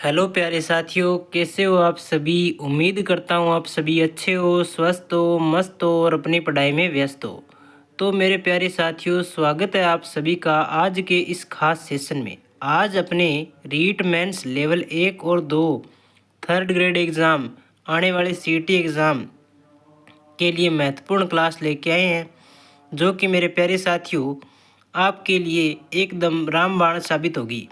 Hello प्यारे साथियों, कैसे हो आप सभी। उम्मीद करता हूँ आप सभी अच्छे हो, स्वस्थ हो, मस्त हो और अपनी पढ़ाई में व्यस्त हो। तो मेरे प्यारे साथियों, स्वागत है आप सभी का आज के इस खास सेशन में। आज अपने रीट मेंस लेवल 1 और 2 थर्ड ग्रेड एग्ज़ाम, आने वाले सीटी एग्ज़ाम के लिए महत्वपूर्ण क्लास लेके आए हैं, जो कि मेरे प्यारे साथियों आपके लिए एकदम रामबाण साबित होगी।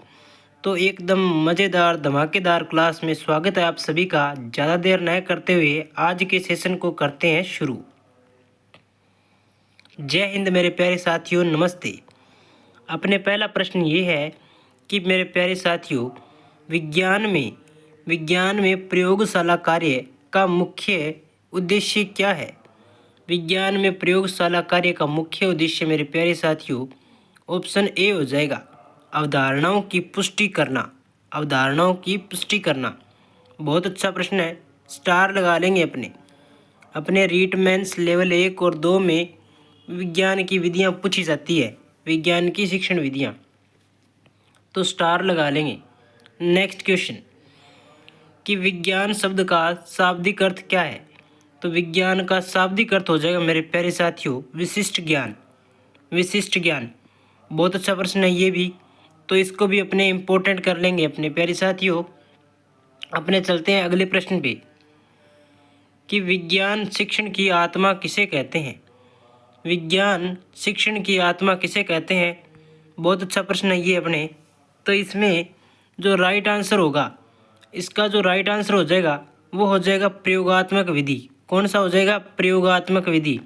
तो एकदम मज़ेदार धमाकेदार क्लास में स्वागत है आप सभी का। ज़्यादा देर न करते हुए आज के सेशन को करते हैं शुरू। जय हिंद मेरे प्यारे साथियों, नमस्ते। अपने पहला प्रश्न ये है कि मेरे प्यारे साथियों, विज्ञान में प्रयोगशाला कार्य का मुख्य उद्देश्य क्या है। विज्ञान में प्रयोगशाला कार्य का मुख्य उद्देश्य मेरे प्यारे साथियों ऑप्शन ए हो जाएगा, अवधारणाओं की पुष्टि करना। अवधारणाओं की पुष्टि करना। बहुत अच्छा प्रश्न है, स्टार लगा लेंगे अपने अपने रीटमेंस लेवल 1 और 2 में विज्ञान की विधियां पूछी जाती है, विज्ञान की शिक्षण विधियां, तो स्टार लगा लेंगे। नेक्स्ट क्वेश्चन कि विज्ञान शब्द का शाब्दिक अर्थ क्या है। तो विज्ञान का शाब्दिक अर्थ हो जाएगा मेरे प्यारे साथियों विशिष्ट ज्ञान। विशिष्ट ज्ञान, बहुत अच्छा प्रश्न है ये भी, तो इसको भी अपने इम्पोर्टेंट कर लेंगे अपने प्यारे साथियों। अपने चलते हैं अगले प्रश्न पे कि विज्ञान शिक्षण की आत्मा किसे कहते हैं। विज्ञान शिक्षण की आत्मा किसे कहते हैं, बहुत अच्छा प्रश्न है ये अपने। तो इसमें जो राइट आंसर होगा, इसका जो राइट आंसर हो जाएगा वो हो जाएगा प्रयोगात्मक विधि। कौन सा हो जाएगा, प्रयोगात्मक विधि।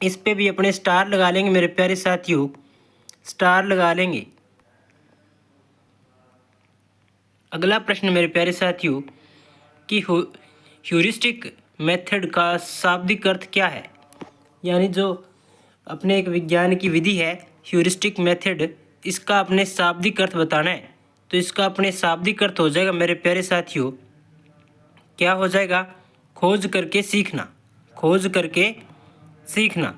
इस पे भी अपने स्टार लगा लेंगे मेरे प्यारे साथियों, स्टार लगा लेंगे। अगला प्रश्न मेरे प्यारे साथियों कि ह्यूरिस्टिक मेथड का शाब्दिक अर्थ क्या है। यानी जो अपने एक विज्ञान की विधि है ह्यूरिस्टिक मेथड, इसका अपने शाब्दिक अर्थ बताना है। तो इसका अपने शाब्दिक अर्थ हो जाएगा मेरे प्यारे साथियों, क्या हो जाएगा, खोज करके सीखना। खोज करके सीखना।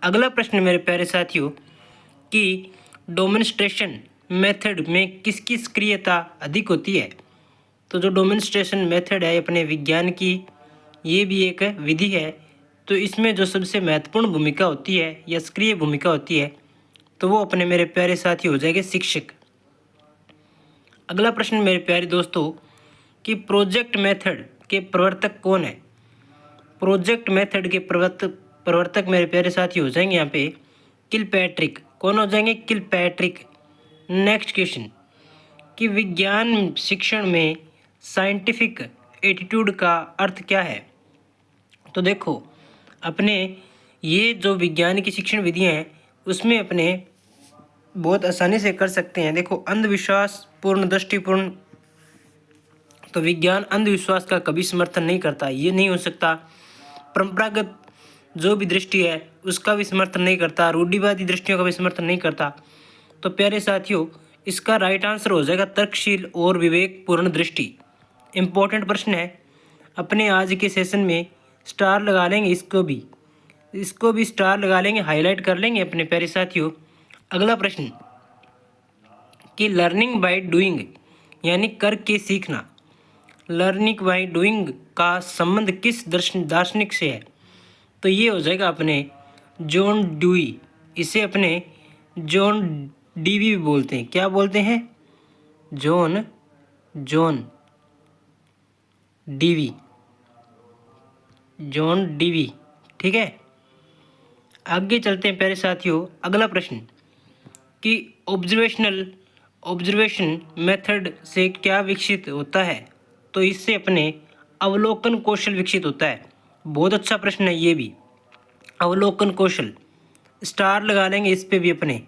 अगला प्रश्न मेरे प्यारे साथियों कि डेमोंस्ट्रेशन मेथड में किसकी सक्रियता अधिक होती है। तो जो डेमोंस्ट्रेशन मेथड है अपने विज्ञान की, ये भी एक विधि है, तो इसमें जो सबसे महत्वपूर्ण भूमिका होती है या सक्रिय भूमिका होती है, तो वो अपने मेरे प्यारे साथी हो जाएंगे शिक्षक। अगला प्रश्न मेरे प्यारे दोस्तों कि प्रोजेक्ट मेथड के प्रवर्तक कौन है। प्रोजेक्ट मेथड के प्रवर्तक मेरे प्यारे साथी हो जाएंगे यहाँ पे किलपैट्रिक। कौन हो जाएंगे, किलपैट्रिक। नेक्स्ट क्वेश्चन कि विज्ञान शिक्षण में साइंटिफिक एटीट्यूड का अर्थ क्या है। तो देखो अपने ये जो विज्ञान की शिक्षण विधियाँ हैं उसमें अपने बहुत आसानी से कर सकते हैं। देखो अंधविश्वास पूर्ण दृष्टिपूर्ण, तो विज्ञान अंधविश्वास का कभी समर्थन नहीं करता, ये नहीं हो सकता। परंपरागत जो भी दृष्टि है उसका भी समर्थन नहीं करता, रूढ़िवादी दृष्टियों का भी समर्थन नहीं करता। तो प्यारे साथियों इसका राइट आंसर हो जाएगा तर्कशील और विवेकपूर्ण दृष्टि। इम्पोर्टेंट प्रश्न है, अपने आज के सेशन में स्टार लगा लेंगे, इसको भी स्टार लगा लेंगे, हाईलाइट कर लेंगे अपने प्यारे साथियों। अगला प्रश्न कि लर्निंग बाय डूइंग यानी करके सीखना, लर्निंग बाय डूइंग का संबंध किस दार्शनिक से है। तो ये हो जाएगा अपने जॉन ड्यूई। इसे अपने जॉन डीवी भी बोलते हैं। क्या बोलते हैं, जॉन डीवी, जॉन डीवी। ठीक है, आगे चलते हैं प्यारे साथियों। अगला प्रश्न कि ऑब्जर्वेशन मेथड से क्या विकसित होता है। तो इससे अपने अवलोकन कौशल विकसित होता है। बहुत अच्छा प्रश्न है ये भी, अवलोकन कौशल, स्टार लगा लेंगे इस पे भी अपने।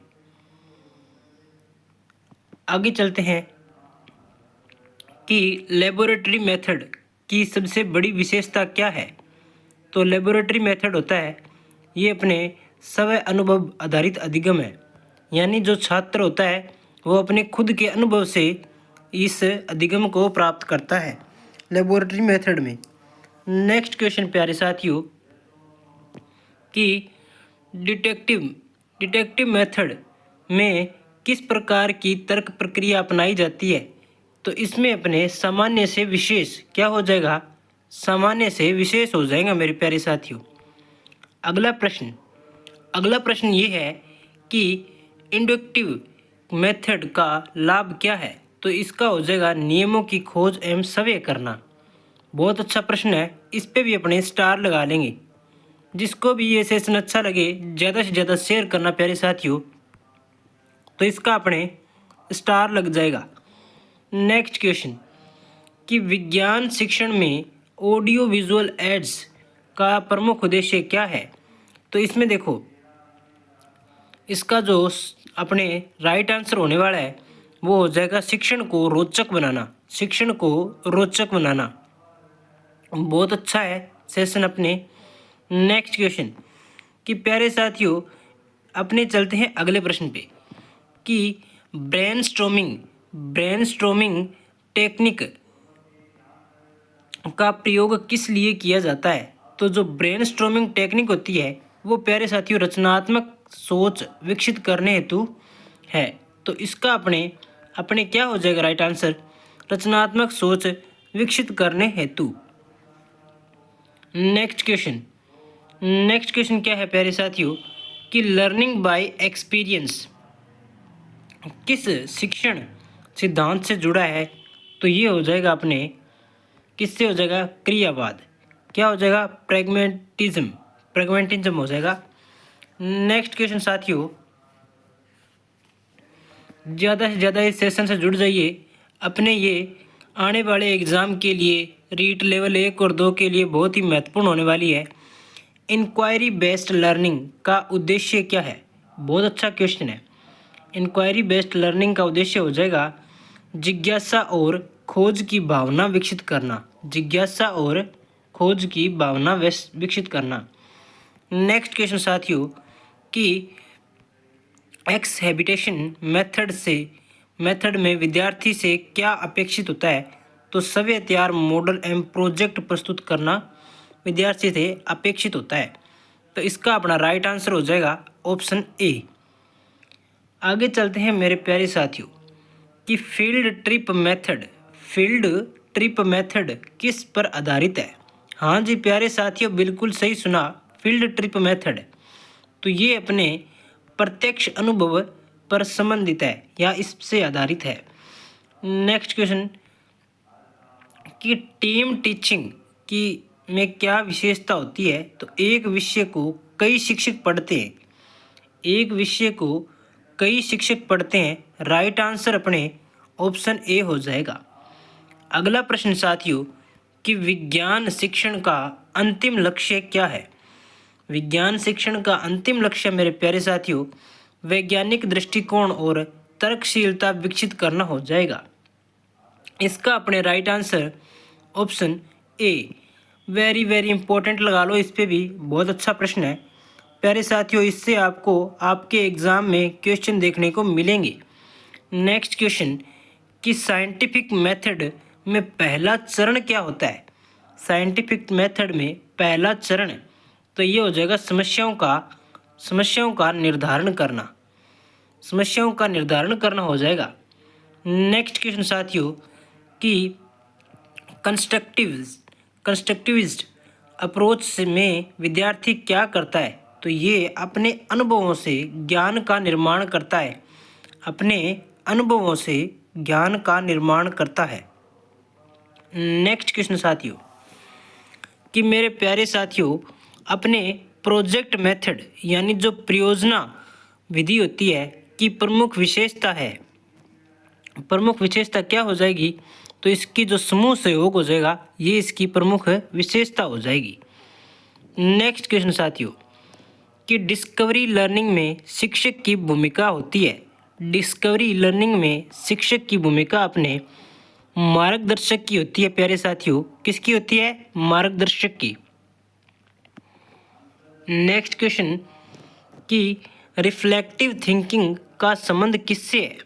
आगे चलते हैं कि लेबोरेटरी मेथड की सबसे बड़ी विशेषता क्या है। तो लेबोरेटरी मेथड होता है ये अपने स्व अनुभव आधारित अधिगम है। यानी जो छात्र होता है वो अपने खुद के अनुभव से इस अधिगम को प्राप्त करता है लेबोरेटरी मेथड में। नेक्स्ट क्वेश्चन प्यारे साथियों कि डिटेक्टिव मेथड में किस प्रकार की तर्क प्रक्रिया अपनाई जाती है। तो इसमें अपने सामान्य से विशेष क्या हो जाएगा, सामान्य से विशेष हो जाएगा मेरे प्यारे साथियों। अगला प्रश्न ये है कि इंडक्टिव मेथड का लाभ क्या है। तो इसका हो जाएगा नियमों की खोज एवं सर्वे करना। बहुत अच्छा प्रश्न है, इस पे भी अपने स्टार लगा लेंगे। जिसको भी ये सेशन अच्छा लगे ज़्यादा से ज़्यादा शेयर करना प्यारे साथियों, तो इसका अपने स्टार लग जाएगा। नेक्स्ट क्वेश्चन कि विज्ञान शिक्षण में ऑडियो विजुअल एड्स का प्रमुख उद्देश्य क्या है। तो इसमें देखो, इसका जो अपने राइट आंसर होने वाला है वो हो जाएगा शिक्षण को रोचक बनाना। शिक्षण को रोचक बनाना बहुत अच्छा है सेशन अपने। नेक्स्ट क्वेश्चन कि प्यारे साथियों अपने चलते हैं अगले प्रश्न पे कि ब्रेनस्टॉर्मिंग टेक्निक का प्रयोग किस लिए किया जाता है। तो जो ब्रेनस्टॉर्मिंग टेक्निक होती है वो प्यारे साथियों रचनात्मक सोच विकसित करने हेतु है। तो इसका अपने क्या हो जाएगा राइट आंसर, रचनात्मक सोच विकसित करने हेतु। नेक्स्ट क्वेश्चन क्या है प्यारे साथियों कि लर्निंग बाय एक्सपीरियंस किस शिक्षण सिद्धांत से जुड़ा है। तो ये हो जाएगा अपने किससे हो जाएगा, क्रियावाद। क्या हो जाएगा, प्रैग्मेटिज्म हो जाएगा। नेक्स्ट क्वेश्चन साथियों, ज़्यादा से ज़्यादा इस सेशन से जुड़ जाइए। अपने ये आने वाले एग्ज़ाम के लिए रीट लेवल 1 और 2 के लिए बहुत ही महत्वपूर्ण होने वाली है। इंक्वायरी बेस्ड लर्निंग का उद्देश्य क्या है। बहुत अच्छा क्वेश्चन है। इंक्वायरी बेस्ड लर्निंग का उद्देश्य हो जाएगा जिज्ञासा और खोज की भावना विकसित करना। जिज्ञासा और खोज की भावना विकसित करना। नेक्स्ट क्वेश्चन साथियों कि एक्सहेबिटेशन मेथड में विद्यार्थी से क्या अपेक्षित होता है। तो सभी तैयार मॉडल एवं प्रोजेक्ट प्रस्तुत करना विद्यार्थी से अपेक्षित होता है। तो इसका अपना राइट आंसर हो जाएगा ऑप्शन ए। आगे चलते हैं मेरे प्यारे साथियों कि फील्ड ट्रिप मेथड किस पर आधारित है। हाँ जी प्यारे साथियों, बिल्कुल सही सुना, फील्ड ट्रिप मेथड। तो ये अपने प्रत्यक्ष अनुभव पर संबंधित है या इससे आधारित है। नेक्स्ट क्वेश्चन कि टीम टीचिंग की में क्या विशेषता होती है। तो एक विषय को कई शिक्षक पढ़ते हैं। राइट आंसर अपने ऑप्शन ए हो जाएगा। अगला प्रश्न साथियों कि विज्ञान शिक्षण का अंतिम लक्ष्य क्या है। विज्ञान शिक्षण का अंतिम लक्ष्य मेरे प्यारे साथियों वैज्ञानिक दृष्टिकोण और तर्कशीलता विकसित करना हो जाएगा। इसका अपने right answer option A. Very very important लगा लो, इस पे भी बहुत अच्छा प्रश्न है प्यारे साथियों। इससे आपको आपके एग्ज़ाम में क्वेश्चन देखने को मिलेंगे। नेक्स्ट क्वेश्चन कि साइंटिफिक मेथड में पहला चरण क्या होता है। साइंटिफिक मेथड में पहला चरण, तो ये हो जाएगा समस्याओं का निर्धारण करना हो जाएगा। नेक्स्ट क्वेश्चन साथियों कि कंस्ट्रक्टिविस्ट अप्रोच में विद्यार्थी क्या करता है। तो ये अपने अनुभवों से ज्ञान का निर्माण करता है। नेक्स्ट क्वेश्चन साथियों कि मेरे प्यारे साथियों अपने प्रोजेक्ट मेथड यानी जो परियोजना विधि होती है कि प्रमुख विशेषता क्या हो जाएगी। तो इसकी जो समूह सहयोग हो जाएगा ये इसकी प्रमुख विशेषता हो जाएगी। नेक्स्ट क्वेश्चन साथियों कि डिस्कवरी लर्निंग में शिक्षक की भूमिका होती है। डिस्कवरी लर्निंग में शिक्षक की भूमिका अपने मार्गदर्शक की होती है प्यारे साथियों। किसकी होती है, मार्गदर्शक की। नेक्स्ट क्वेश्चन कि रिफ्लेक्टिव थिंकिंग का संबंध किससे है।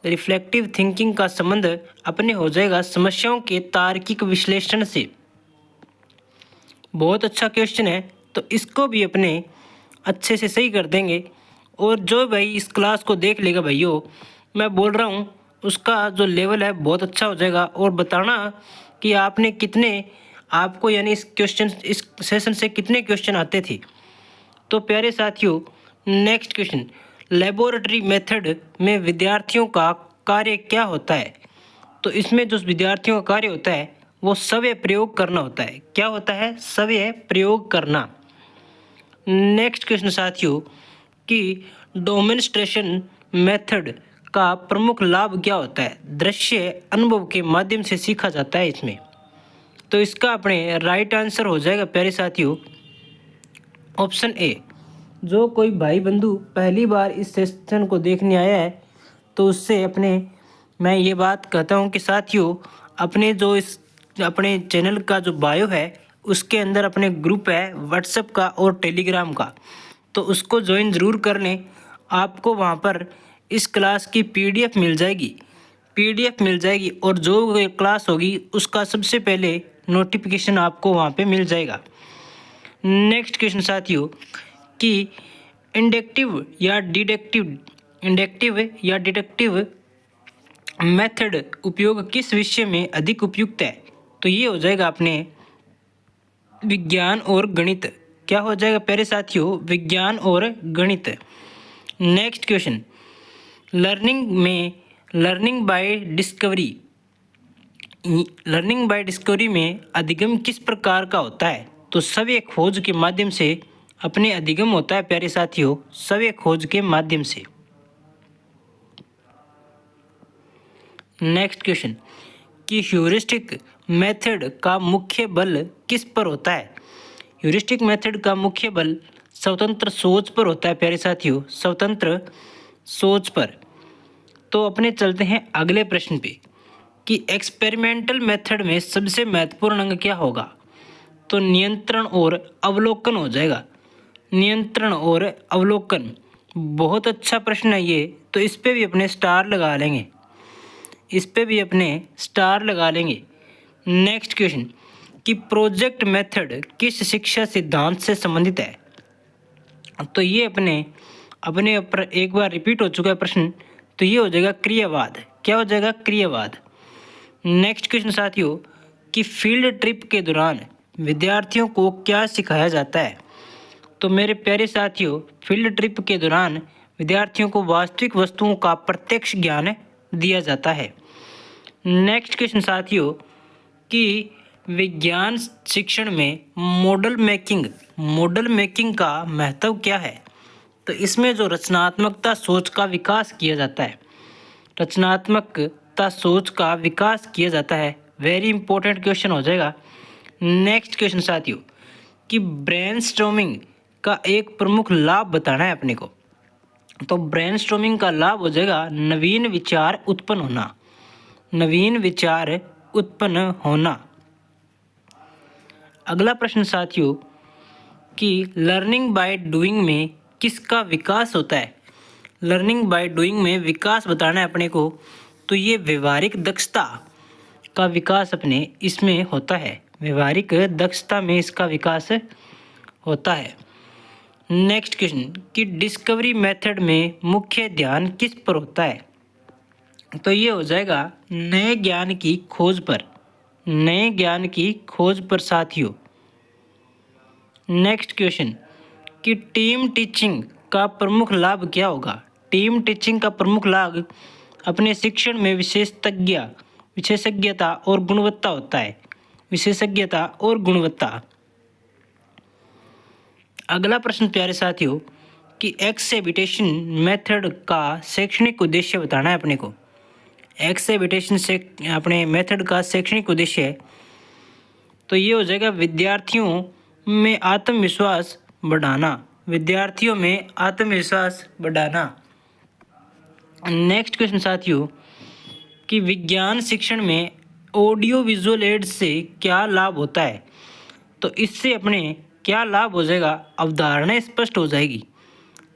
रिफ्लेक्टिव थिंकिंग का संबंध अपने हो जाएगा समस्याओं के तार्किक विश्लेषण से। बहुत अच्छा क्वेश्चन है, तो इसको भी अपने अच्छे से सही कर देंगे। और जो भाई इस क्लास को देख लेगा भाइयों, मैं बोल रहा हूँ उसका जो लेवल है बहुत अच्छा हो जाएगा, और बताना कि आपने कितने, आपको यानी इस सेशन से कितने क्वेश्चन आते थे। तो प्यारे साथियों, नेक्स्ट क्वेश्चन, लेबोरेटरी मेथड में विद्यार्थियों का कार्य क्या होता है? तो इसमें जो विद्यार्थियों का कार्य होता है वो स्वयं प्रयोग करना होता है। क्या होता है? स्वयं प्रयोग करना। नेक्स्ट क्वेश्चन साथियों, कि डेमोंस्ट्रेशन मेथड का प्रमुख लाभ क्या होता है? दृश्य अनुभव के माध्यम से सीखा जाता है इसमें। तो इसका अपने राइट आंसर हो जाएगा प्यारे साथियों ऑप्शन ए। जो कोई भाई बंधु पहली बार इस सेशन को देखने आया है तो उससे मैं ये बात कहता हूँ कि साथियों, अपने चैनल का जो बायो है उसके अंदर अपने ग्रुप है व्हाट्सएप का और टेलीग्राम का, तो उसको ज्वाइन ज़रूर कर लें। आपको वहाँ पर इस क्लास की पीडीएफ मिल जाएगी और जो क्लास होगी उसका सबसे पहले नोटिफिकेशन आपको वहाँ पे मिल जाएगा। नेक्स्ट क्वेश्चन साथियों, कि इंडक्टिव या डिडक्टिव मेथड उपयोग किस विषय में अधिक उपयुक्त है? तो ये हो जाएगा अपने विज्ञान और गणित। क्या हो जाएगा प्यारे साथियों? विज्ञान और गणित। Next question, learning by discovery में अधिगम किस प्रकार का होता है? तो स्वयं खोज के माध्यम से अपने अधिगम होता है प्यारे साथियों, स्वयं खोज के माध्यम से। नेक्स्ट क्वेश्चन, कि ह्यूरिस्टिक मेथड का मुख्य बल किस पर होता है? ह्यूरिस्टिक मेथड का मुख्य बल स्वतंत्र सोच पर होता है प्यारे साथियों, स्वतंत्र सोच पर। तो अपने चलते हैं अगले प्रश्न पे, कि एक्सपेरिमेंटल मेथड में सबसे महत्वपूर्ण अंग क्या होगा? तो नियंत्रण और अवलोकन हो जाएगा। नियंत्रण और अवलोकन, बहुत अच्छा प्रश्न है ये, तो इस पे भी अपने स्टार लगा लेंगे। नेक्स्ट क्वेश्चन, कि प्रोजेक्ट मेथड किस शिक्षा सिद्धांत से संबंधित है? तो ये अपने ऊपर एक बार रिपीट हो चुका है प्रश्न, तो ये हो जाएगा क्रियावाद। क्या हो जाएगा? क्रियावाद। नेक्स्ट क्वेश्चन साथियों, कि फील्ड ट्रिप के दौरान विद्यार्थियों को क्या सिखाया जाता है? तो मेरे प्यारे साथियों, फील्ड ट्रिप के दौरान विद्यार्थियों को वास्तविक वस्तुओं का प्रत्यक्ष ज्ञान दिया जाता है। नेक्स्ट क्वेश्चन साथियों, कि विज्ञान शिक्षण में मॉडल मेकिंग का महत्व क्या है? तो इसमें जो रचनात्मकता सोच का विकास किया जाता है, वेरी इंपॉर्टेंट क्वेश्चन हो जाएगा। नेक्स्ट क्वेश्चन साथियों, कि ब्रेनस्टॉर्मिंग का एक प्रमुख लाभ बताना है अपने को। तो ब्रेनस्टॉर्मिंग का लाभ हो जाएगा नवीन विचार उत्पन्न होना। अगला प्रश्न साथियों, कि लर्निंग बाय डूइंग में किसका विकास होता है? लर्निंग बाय डूइंग में विकास बताना है अपने को, तो ये व्यवहारिक दक्षता का विकास अपने इसमें होता है। व्यवहारिक दक्षता में इसका विकास होता है। नेक्स्ट क्वेश्चन, कि डिस्कवरी मेथड में मुख्य ध्यान किस पर होता है? तो ये हो जाएगा नए ज्ञान की खोज पर साथियों। नेक्स्ट क्वेश्चन, कि टीम टीचिंग का प्रमुख लाभ क्या होगा? टीम टीचिंग का प्रमुख लाभ अपने शिक्षण में विशेषज्ञता और गुणवत्ता होता है। विशेषज्ञता और गुणवत्ता। अगला प्रश्न प्यारे साथियों, कि एक्सेबिटेशन मेथड का शैक्षणिक उद्देश्य बताना है अपने को। एक्सेबिटेशन से अपने मेथड का शैक्षणिक उद्देश्य है, तो ये हो जाएगा विद्यार्थियों में आत्मविश्वास बढ़ाना। नेक्स्ट क्वेश्चन साथियों, कि विज्ञान शिक्षण में ऑडियो विजुअल एड से क्या लाभ होता है? तो इससे अपने क्या लाभ हो जाएगा? अवधारणाएं स्पष्ट हो जाएगी।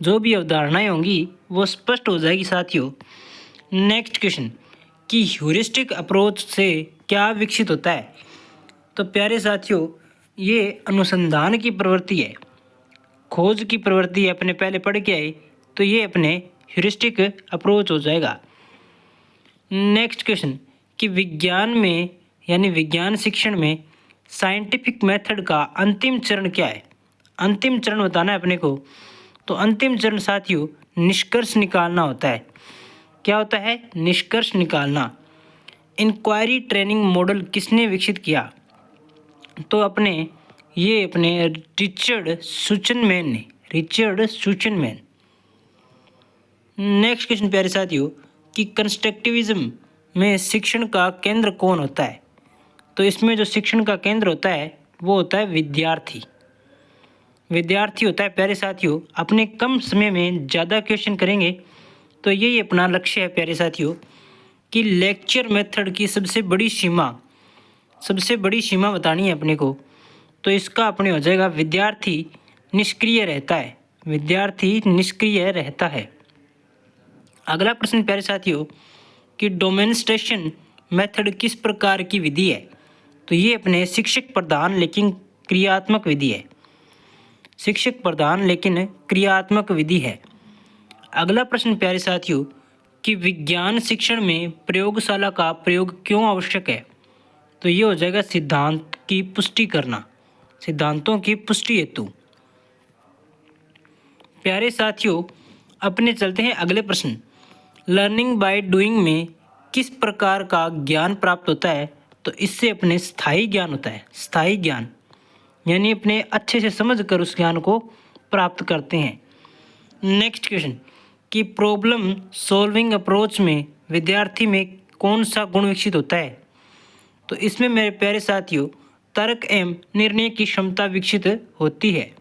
जो भी अवधारणाएं होंगी वो स्पष्ट हो जाएगी साथियों। नेक्स्ट क्वेश्चन, कि ह्यूरिस्टिक अप्रोच से क्या विकसित होता है? तो प्यारे साथियों, ये अनुसंधान की प्रवृत्ति है, खोज की प्रवृत्ति है, अपने पहले पढ़ के आए, तो ये अपने ह्यूरिस्टिक अप्रोच हो जाएगा। नेक्स्ट क्वेश्चन कि विज्ञान में यानी विज्ञान शिक्षण में साइंटिफिक मेथड का अंतिम चरण क्या है? अंतिम चरण बताना है अपने को। तो अंतिम चरण साथियों निष्कर्ष निकालना होता है। क्या होता है? निष्कर्ष निकालना। इंक्वायरी ट्रेनिंग मॉडल किसने विकसित किया? तो अपने रिचर्ड सुचनमैन ने। रिचर्ड सुचनमैन। नेक्स्ट क्वेश्चन प्यारे साथियों कि कंस्ट्रक्टिविज्म में शिक्षण का केंद्र कौन होता है? तो इसमें जो शिक्षण का केंद्र होता है वो होता है विद्यार्थी। विद्यार्थी होता है प्यारे साथियों। अपने कम समय में ज़्यादा क्वेश्चन करेंगे, तो यही अपना लक्ष्य है प्यारे साथियों कि लेक्चर मेथड की सबसे बड़ी सीमा बतानी है अपने को। तो इसका अपने हो जाएगा विद्यार्थी निष्क्रिय रहता है। विद्यार्थी निष्क्रिय रहता है। अगला प्रश्न प्यारे साथियों कि डेमोंस्ट्रेशन मेथड किस प्रकार की विधि है? तो ये अपने शिक्षक प्रधान लेकिन क्रियात्मक विधि है। शिक्षक प्रधान लेकिन क्रियात्मक विधि है। अगला प्रश्न प्यारे साथियों कि विज्ञान शिक्षण में प्रयोगशाला का प्रयोग क्यों आवश्यक है? तो ये हो जाएगा सिद्धांत की पुष्टि करना। सिद्धांतों की पुष्टि हेतु। प्यारे साथियों अपने चलते हैं अगले प्रश्न। लर्निंग बाय डूइंग में किस प्रकार का ज्ञान प्राप्त होता है? तो इससे अपने स्थायी ज्ञान होता है। स्थायी ज्ञान यानी अपने अच्छे से समझ कर उस ज्ञान को प्राप्त करते हैं। नेक्स्ट क्वेश्चन कि प्रॉब्लम सॉल्विंग अप्रोच में विद्यार्थी में कौन सा गुण विकसित होता है? तो इसमें मेरे प्यारे साथियों तर्क एवं निर्णय की क्षमता विकसित होती है।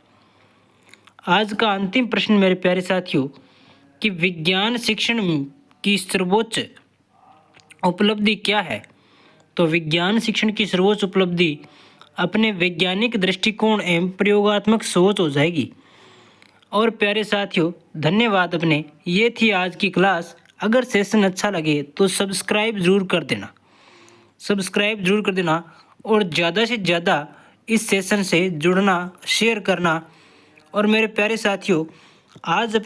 आज का अंतिम प्रश्न मेरे प्यारे साथियों कि विज्ञान शिक्षण की सर्वोच्च उपलब्धि क्या है? तो विज्ञान शिक्षण की सर्वोच्च उपलब्धि अपने वैज्ञानिक दृष्टिकोण एवं प्रयोगात्मक सोच हो जाएगी। और प्यारे साथियों धन्यवाद। अपने ये थी आज की क्लास। अगर सेशन अच्छा लगे तो सब्सक्राइब ज़रूर कर देना। सब्सक्राइब ज़रूर कर देना और ज़्यादा से ज़्यादा इस सेशन से जुड़ना, शेयर करना। और मेरे प्यारे साथियों आज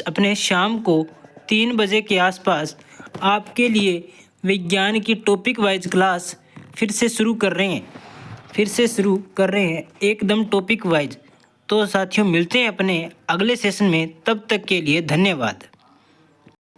अपने शाम को 3 बजे के आसपास आपके लिए विज्ञान की टॉपिक वाइज क्लास फिर से शुरू कर रहे हैं एकदम टॉपिक वाइज। तो साथियों मिलते हैं अपने अगले सेशन में। तब तक के लिए धन्यवाद।